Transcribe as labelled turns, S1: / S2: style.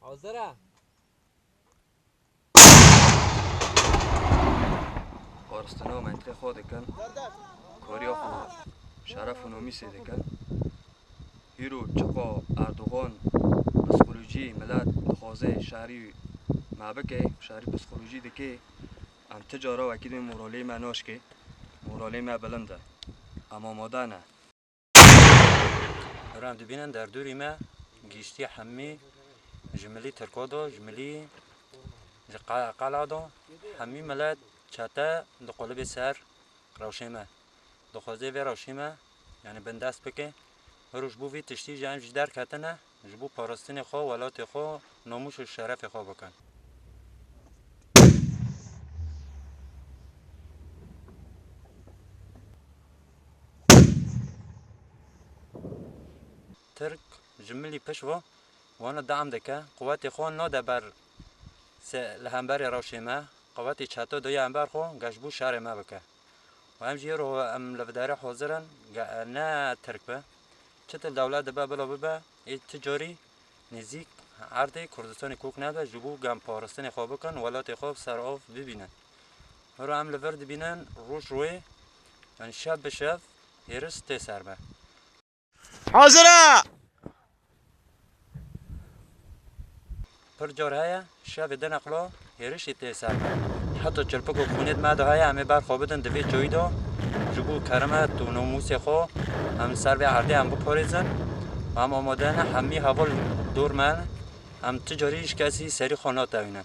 S1: حاضره
S2: پارستنا منطقه خود کن کاریا خو شرف و نامی سیده کن هیرو چقا اردوغان پسخولوژی ملت دخوازه شهری معبکه شهری پسخولوژی دکه ام تجارا وکید مورالی مناش که مورالی ما بلنده اما مادانه رام دبینن در دوری ما گیشتی حمی جملی ترکادو جملی قلادو حمی ملت چاته دقلب سر روشیمه دخوازه و روشیمه یعنی بندست بکه روش بو وی تشتی جان جدار کتنه جبو پاراستن خو ولات خو ناموش و شرف خو بکن ترک جملی پشوا وانا دعم دکه قوات خو ناده بر لهمبر روشیمه قوات چاته دوی انبر خو گشبو شهر ما بکه و هم جیرو ام لفداره حاضرن نه ترک به چطور دولت دبا بلا ببا تجاری نزیک عرض کردستان کوک نده جبو گم پارستان خواب بکن ولات خواب سر آف ببینن رو هم لورد بینن روش روی یعنی شب به شب هرس تی سر به
S3: حاضره
S2: پر جار هیا شب دن اقلا هرش تی سر به حتی چلپک و خونید ماده هیا همه بر خوابدن دوی جوی دا جبو کرمه تو نموسی خو هم سر به عرضه هم بپاریزن و هم آماده نه همی حوال دور من هم تجاریش کسی سری خانات دوینن